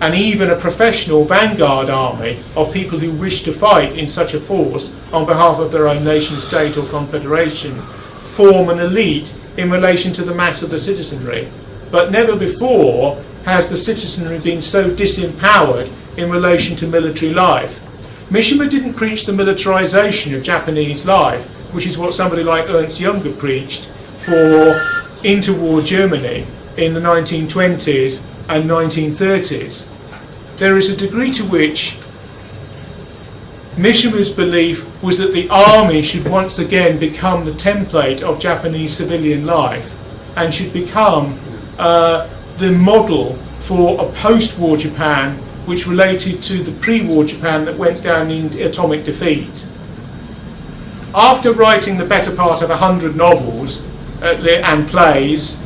and even a professional vanguard army of people who wish to fight in such a force on behalf of their own nation, state or confederation form an elite in relation to the mass of the citizenry. But never before has the citizenry been so disempowered in relation to military life. Mishima didn't preach the militarization of Japanese life, which is what somebody like Ernst Jünger preached for interwar Germany in the 1920s and 1930s. There is a degree to which Mishima's belief was that the army should once again become the template of Japanese civilian life and should become the model for a post-war Japan which related to the pre-war Japan that went down in atomic defeat. After writing the better part of 100 novels and plays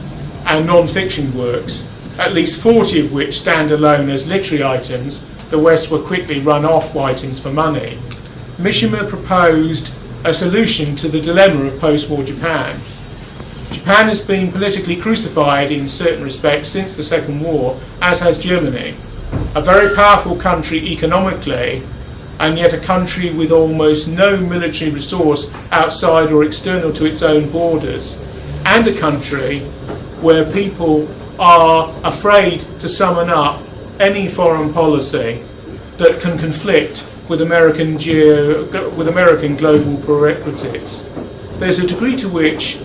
and non-fiction works, at least 40 of which stand alone as literary items, the West were quickly run off items for money, Mishima proposed a solution to the dilemma of post-war Japan. Japan has been politically crucified in certain respects since the Second War, as has Germany. A very powerful country economically, and yet a country with almost no military resource outside or external to its own borders, and a country where people are afraid to summon up any foreign policy that can conflict with American global prerequisites. There's a degree to which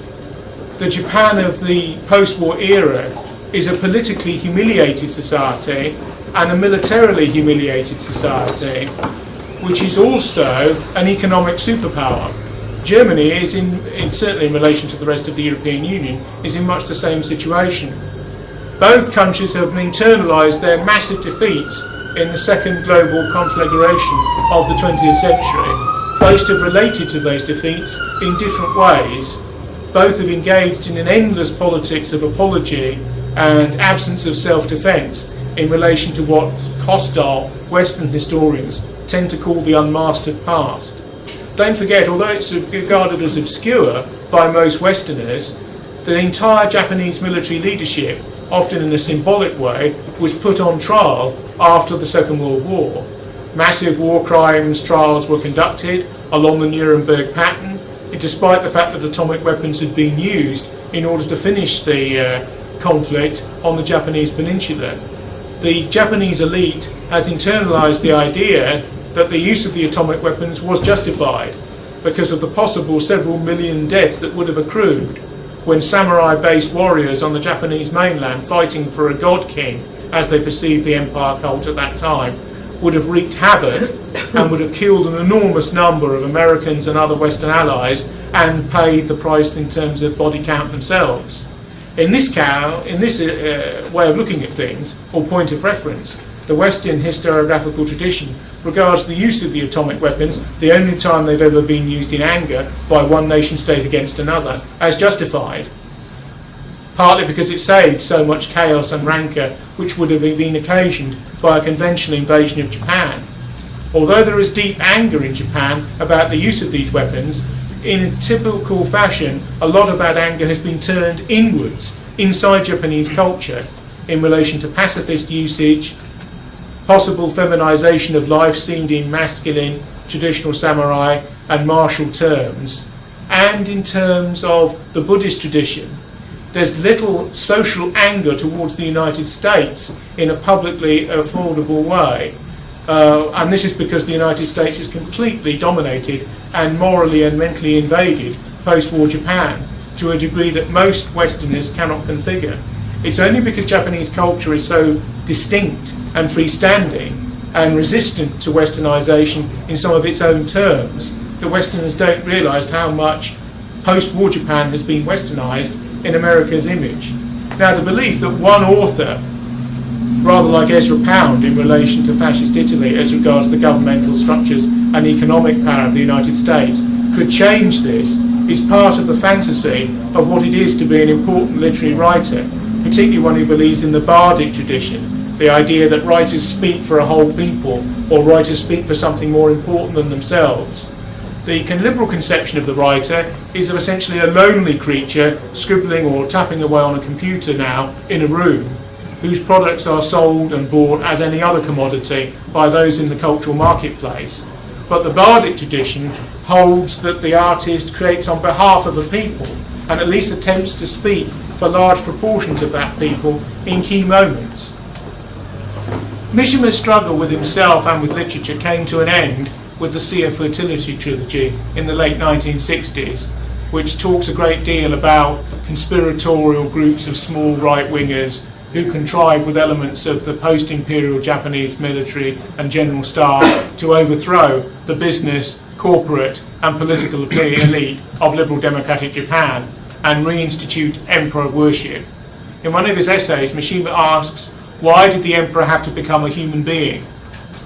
the Japan of the post-war era is a politically humiliated society and a militarily humiliated society, which is also an economic superpower. Germany is certainly in relation to the rest of the European Union, is in much the same situation. Both countries have internalised their massive defeats in the second global conflagration of the 20th century. Both have related to those defeats in different ways. Both have engaged in an endless politics of apology and absence of self-defence in relation to what hostile Western historians tend to call the unmastered past. Don't forget, although it's regarded as obscure by most Westerners, the entire Japanese military leadership, often in a symbolic way, was put on trial after the Second World War. Massive war crimes trials were conducted along the Nuremberg pattern, despite the fact that atomic weapons had been used in order to finish the conflict on the Japanese peninsula. The Japanese elite has internalised the idea that the use of the atomic weapons was justified because of the possible several million deaths that would have accrued when samurai-based warriors on the Japanese mainland fighting for a god king, as they perceived the empire cult at that time, would have wreaked havoc and would have killed an enormous number of Americans and other Western allies and paid the price in terms of body count themselves. In this way of looking at things, or point of reference, the Western historiographical tradition regards the use of the atomic weapons, the only time they've ever been used in anger by one nation state against another, as justified, partly because it saved so much chaos and rancour which would have been occasioned by a conventional invasion of Japan. Although there is deep anger in Japan about the use of these weapons, in typical fashion, a lot of that anger has been turned inwards, inside Japanese culture, in relation to pacifist usage, possible feminisation of life seen in masculine traditional samurai and martial terms, and in terms of the Buddhist tradition. There's little social anger towards the United States in a publicly affordable way. And this is because the United States is completely dominated and morally and mentally invaded post-war Japan to a degree that most Westerners cannot configure. It's only because Japanese culture is so distinct and freestanding and resistant to Westernization in some of its own terms that Westerners don't realise how much post-war Japan has been Westernized in America's image. Now, the belief that one author, rather like Ezra Pound in relation to fascist Italy as regards the governmental structures and economic power of the United States, could change this is part of the fantasy of what it is to be an important literary writer, particularly one who believes in the bardic tradition, the idea that writers speak for a whole people or writers speak for something more important than themselves. The liberal conception of the writer is of essentially a lonely creature scribbling or tapping away on a computer now in a room, whose products are sold and bought as any other commodity by those in the cultural marketplace. But the bardic tradition holds that the artist creates on behalf of a people and at least attempts to speak for large proportions of that people in key moments. Mishima's struggle with himself and with literature came to an end with the Sea of Fertility trilogy in the late 1960s, which talks a great deal about conspiratorial groups of small right-wingers who contrived with elements of the post-imperial Japanese military and general staff to overthrow the business, corporate and political elite of liberal democratic Japan and reinstitute emperor worship. In one of his essays, Mishima asks, why did the emperor have to become a human being?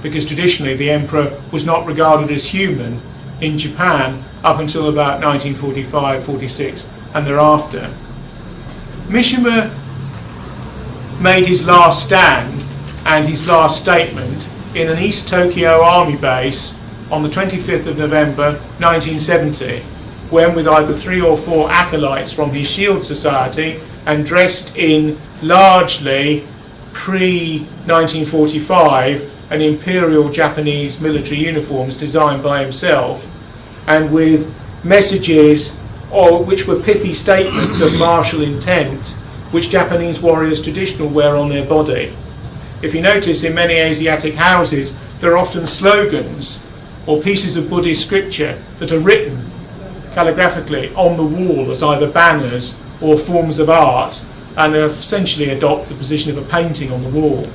Because traditionally the emperor was not regarded as human in Japan up until about 1945-46 and thereafter. Mishima made his last stand and his last statement in an East Tokyo army base on the 25th of November 1970, when with either 3 or 4 acolytes from his Shield Society and dressed in largely pre-1945 and imperial Japanese military uniforms designed by himself, and with messages which were pithy statements of martial intent which Japanese warriors traditionally wear on their body. If you notice, in many Asiatic houses there are often slogans or pieces of Buddhist scripture that are written calligraphically on the wall as either banners or forms of art, and essentially adopt the position of a painting on the wall.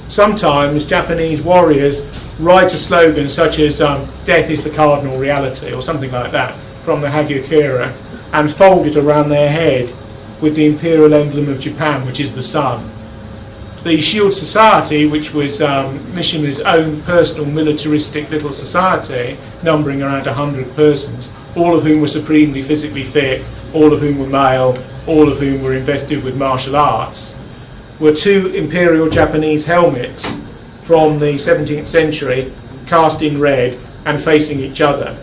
Sometimes Japanese warriors write a slogan such as death is the cardinal reality or something like that from the Hagyakura and fold it around their head with the imperial emblem of Japan, which is the sun. The Shield Society, which was Mishima's own personal militaristic little society, numbering around 100 persons, all of whom were supremely physically fit, all of whom were male, all of whom were invested with martial arts, were 2 imperial Japanese helmets from the 17th century, cast in red and facing each other.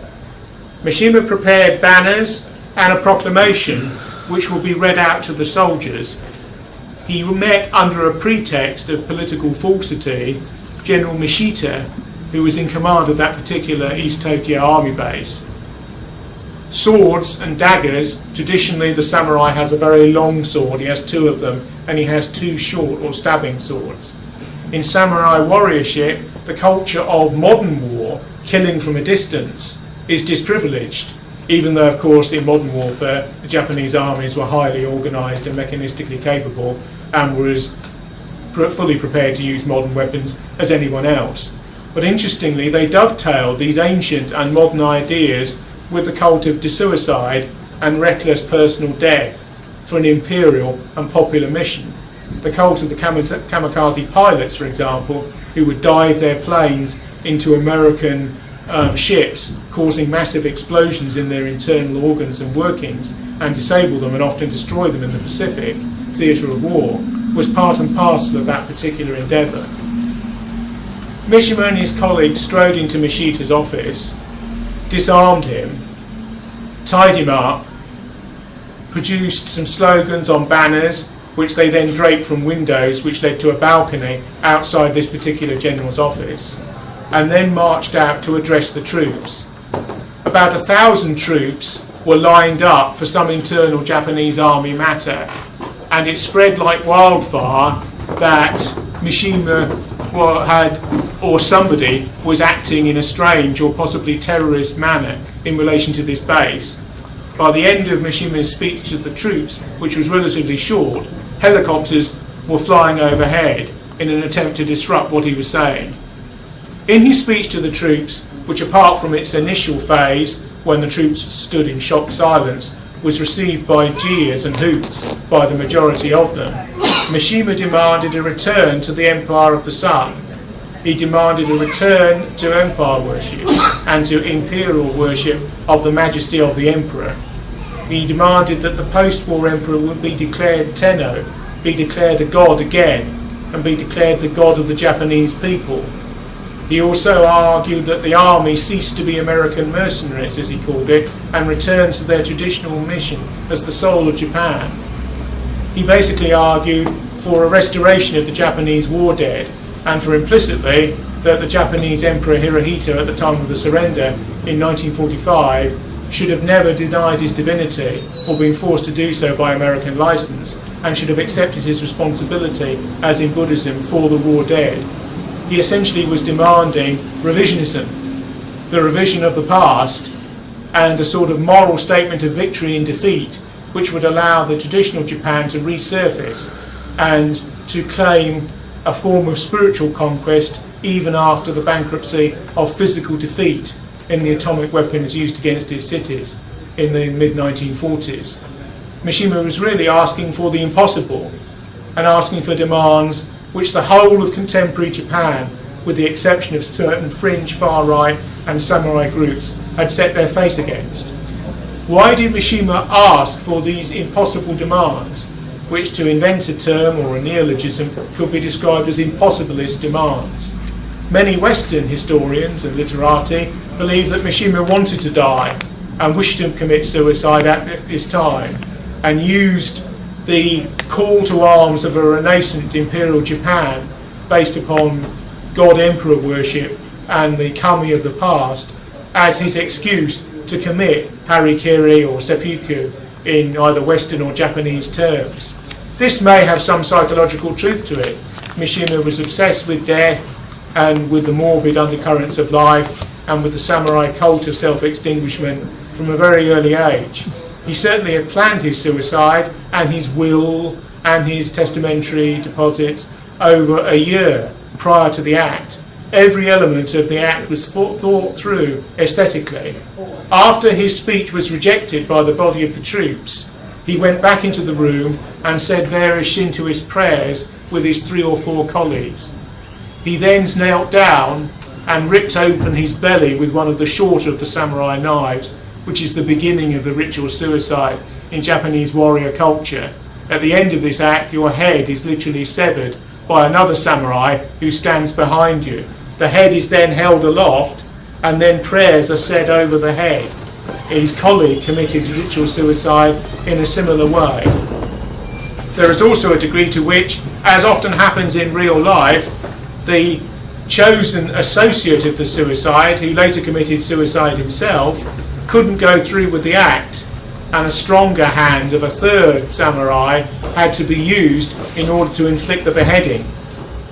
Mishima prepared banners and a proclamation which will be read out to the soldiers. He met under a pretext of political falsity General Mishita, who was in command of that particular East Tokyo army base. Swords and daggers, traditionally the samurai has a very long sword, he has 2 of them, and he has 2 short or stabbing swords. In samurai warriorship, the culture of modern war, killing from a distance, is disprivileged, even though of course in modern warfare the Japanese armies were highly organised and mechanistically capable and were as fully prepared to use modern weapons as anyone else. But interestingly, they dovetailed these ancient and modern ideas with the cult of suicide and reckless personal death for an imperial and popular mission. The cult of the kamikaze pilots, for example, who would dive their planes into American ships, causing massive explosions in their internal organs and workings, and disable them and often destroy them in the Pacific theatre of war, was part and parcel of that particular endeavour. Mishima and his colleagues strode into Mishita's office, disarmed him, tied him up, produced some slogans on banners, which they then draped from windows, which led to a balcony outside this particular general's office. and then marched out to address the troops. About 1,000 troops were lined up for some internal Japanese army matter, and it spread like wildfire that Mishima or somebody was acting in a strange or possibly terrorist manner in relation to this base. By the end of Mishima's speech to the troops, which was relatively short, helicopters were flying overhead in an attempt to disrupt what he was saying. In his speech to the troops, which apart from its initial phase, when the troops stood in shocked silence, was received by jeers and hoots by the majority of them, Mishima demanded a return to the Empire of the Sun. He demanded a return to empire worship and to imperial worship of the majesty of the emperor. He demanded that the post-war emperor would be declared Tenno, be declared a god again, and be declared the god of the Japanese people. He also argued that the army cease to be American mercenaries, as he called it, and return to their traditional mission as the soul of Japan. He basically argued for a restoration of the Japanese war dead, and for implicitly that the Japanese Emperor Hirohito at the time of the surrender in 1945 should have never denied his divinity or been forced to do so by American license, and should have accepted his responsibility, as in Buddhism, for the war dead. He essentially was demanding revisionism, the revision of the past, and a sort of moral statement of victory and defeat, which would allow the traditional Japan to resurface and to claim a form of spiritual conquest even after the bankruptcy of physical defeat in the atomic weapons used against his cities in the mid-1940s. Mishima was really asking for the impossible and asking for demands which the whole of contemporary Japan, with the exception of certain fringe far-right and samurai groups, had set their face against. Why did Mishima ask for these impossible demands, which, to invent a term or a neologism, could be described as impossibilist demands? Many Western historians and literati believe that Mishima wanted to die and wished to commit suicide at this time, and used the call to arms of a renascent imperial Japan based upon god-emperor worship and the kami of the past as his excuse to commit harikiri or seppuku in either Western or Japanese terms. This may have some psychological truth to it. Mishima was obsessed with death and with the morbid undercurrents of life and with the samurai cult of self-extinguishment from a very early age. He certainly had planned his suicide and his will and his testamentary deposits over a year prior to the act. Every element of the act was thought through aesthetically. After his speech was rejected by the body of the troops, he went back into the room and said various Shintoist prayers with his 3 or 4 colleagues. He then knelt down and ripped open his belly with one of the shorter of the samurai knives, which is the beginning of the ritual suicide in Japanese warrior culture. At the end of this act, your head is literally severed by another samurai who stands behind you. The head is then held aloft, and then prayers are said over the head. His colleague committed ritual suicide in a similar way. There is also a degree to which, as often happens in real life, the chosen associate of the suicide, who later committed suicide himself, couldn't go through with the act, and a stronger hand of a third samurai had to be used in order to inflict the beheading.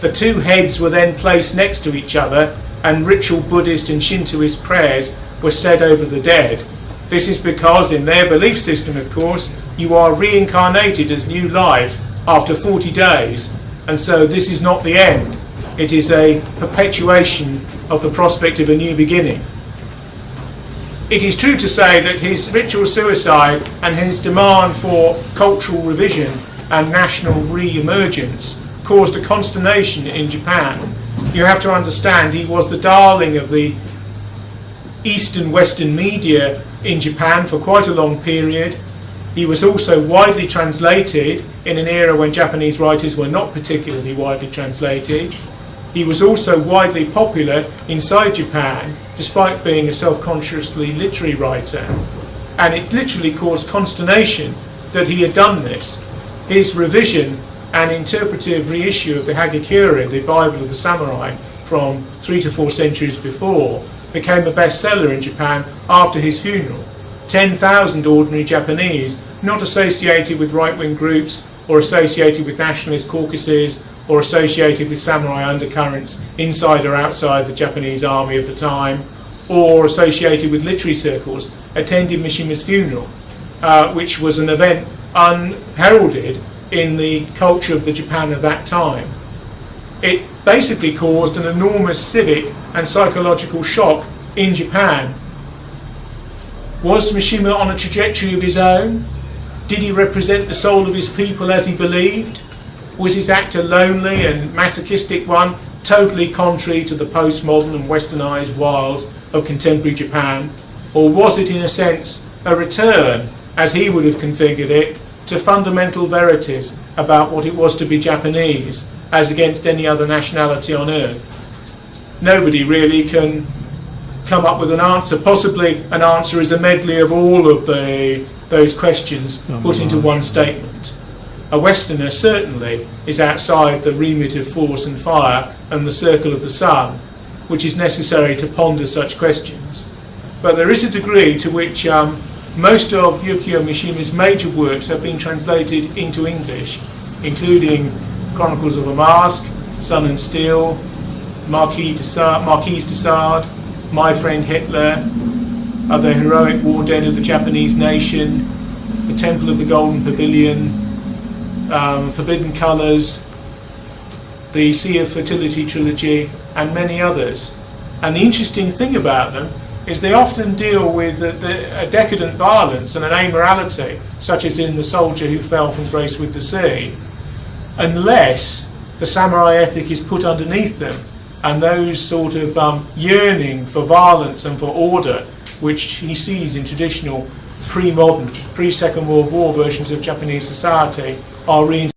The 2 heads were then placed next to each other, and ritual Buddhist and Shintoist prayers were said over the dead. This is because, in their belief system, of course, you are reincarnated as new life after 40 days, and so this is not the end. It is a perpetuation of the prospect of a new beginning. It is true to say that his ritual suicide and his demand for cultural revision and national re-emergence caused a consternation in Japan. You have to understand, he was the darling of the East and Western media in Japan for quite a long period. He was also widely translated in an era when Japanese writers were not particularly widely translated. He was also widely popular inside Japan, despite being a self-consciously literary writer. And it literally caused consternation that he had done this. His revision and interpretive reissue of the Hagakure, the Bible of the Samurai, from 3 to 4 centuries before, became a bestseller in Japan after his funeral. 10,000 ordinary Japanese, not associated with right-wing groups or associated with nationalist caucuses or associated with samurai undercurrents inside or outside the Japanese army of the time, or associated with literary circles, attended Mishima's funeral, which was an event unheralded in the culture of the Japan of that time. It basically caused an enormous civic and psychological shock in Japan. Was Mishima on a trajectory of his own? Did he represent the soul of his people as he believed? Was his act a lonely and masochistic one, totally contrary to the postmodern and westernised wiles of contemporary Japan? Or was it, in a sense, a return, as he would have configured it, to fundamental verities about what it was to be Japanese, as against any other nationality on earth? Nobody really can come up with an answer. Possibly an answer is a medley of all of those questions put into one statement. A Westerner certainly is outside the remit of force and fire and the circle of the sun, which is necessary to ponder such questions. But there is a degree to which most of Yukio Mishima's major works have been translated into English, including Chronicles of a Mask, Sun and Steel, Marquise de Sade, My Friend Hitler, The Heroic War Dead of the Japanese Nation, The Temple of the Golden Pavilion, Forbidden Colours, the Sea of Fertility trilogy, and many others. And the interesting thing about them is they often deal with a decadent violence and an amorality, such as in The Soldier Who Fell from Grace with the Sea, unless the samurai ethic is put underneath them, and those sort of yearning for violence and for order, which he sees in traditional pre-modern, pre-Second World War versions of Japanese society, are reinstated.